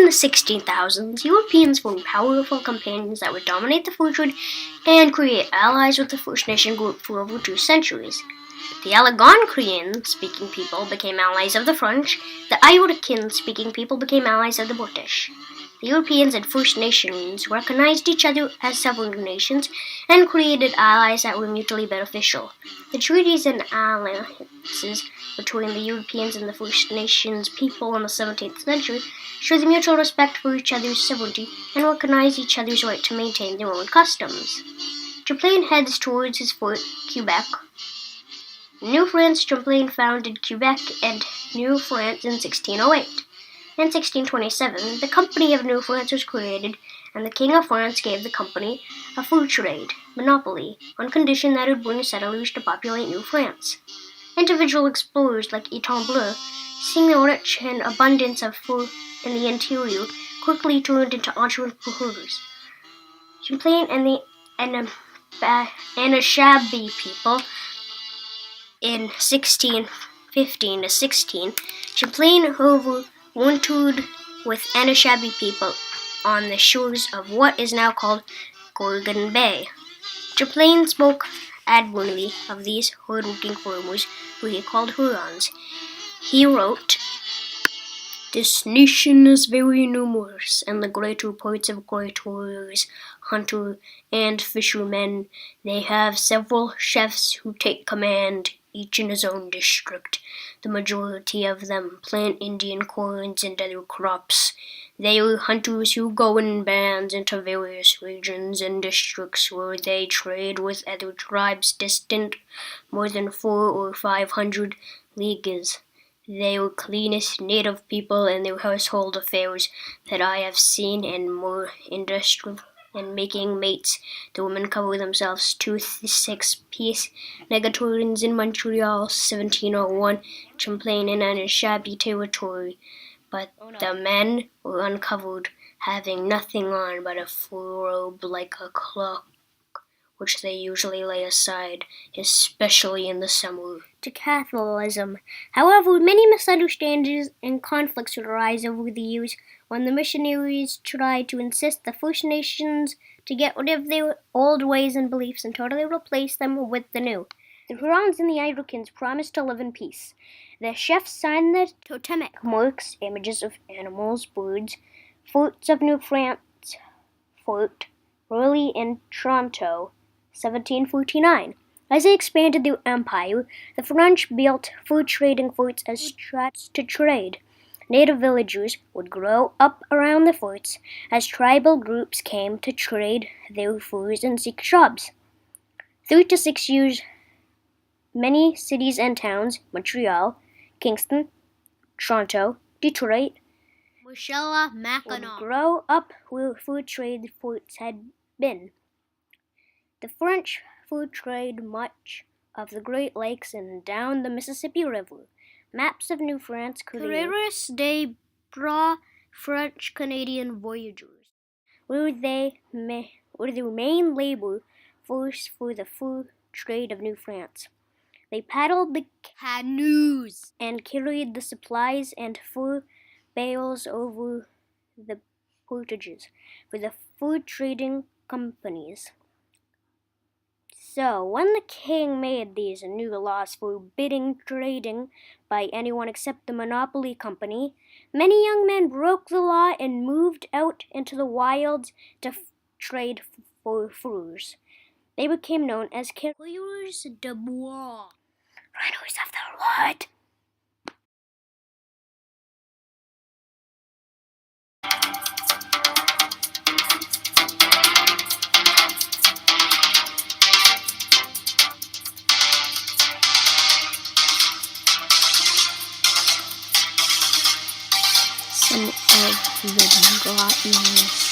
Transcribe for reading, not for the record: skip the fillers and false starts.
the 16,000s, Europeans formed powerful companions that would dominate the food trade and create allies with the First Nation group for over 2 centuries. The Algonquian-speaking people became allies of the French. The Iroquois-speaking people became allies of the British. The Europeans and First Nations recognized each other as sovereign nations and created allies that were mutually beneficial. The treaties and alliances between the Europeans and the First Nations people in the 17th century showed the mutual respect for each other's sovereignty and recognized each other's right to maintain their own customs. Champlain heads towards his fort, Quebec. New France. Champlain founded Quebec and New France in 1608. In 1627, the Company of New France was created, and the King of France gave the company a fur trade monopoly on condition that it would bring settlers to populate New France. Individual explorers like Étienne Bleu, seeing the rich and abundance of fur in the interior, quickly turned into entrepreneurs. Champlain and the Anishinaabe people in 1615 to 16, Champlain overwintered with Anishinaabe people on the shores of what is now called Gorgon Bay. Champlain spoke admirably of these hard-working farmers, who he called Hurons. He wrote, "This nation is very numerous, and the greater parts of great warriors, hunters, and fishermen. They have several chiefs who take command, each in his own district. The majority of them plant Indian corns and other crops. They are hunters who go in bands into various regions and districts where they trade with other tribes distant more than 400 or 500 leagues. They are cleanest native people in their household affairs that I have seen, and more industrial in making mates. The women cover themselves to 6-piece negators in Montreal, 1701, Champlain and Anishinaabe territory. But the men were uncovered, having nothing on but a fur robe like a cloak, which they usually lay aside, especially in the summer, to Catholicism. However, many misunderstandings and conflicts would arise over the years when the missionaries tried to insist the First Nations to get rid of their old ways and beliefs and totally replace them with the new. The Hurons and the Iroquois promised to live in peace. The chiefs signed the totemic marks, images of animals, birds, forts of New France, Fort Raleigh in Toronto, 1749. As they expanded their empire, the French built fur trading forts as straits to trade. Native villagers would grow up around the forts as tribal groups came to trade their furs and seek jobs. 3 to 6 years, many cities and towns, Montreal, Kingston, Toronto, Detroit, would grow up where fur trade forts had been. The French fur trade much of the Great Lakes and down the Mississippi River. Maps of New France Carrières des Bras French-Canadian voyageurs were their main labor force for the fur trade of New France. They paddled the canoes and carried the supplies and fur bales over the portages for the fur trading companies. So, when the king made these new laws forbidding trading by anyone except the monopoly company, many young men broke the law and moved out into the wilds to trade for furs. They became known as Coureurs de Bois, runners of the wood. Some of the forgotten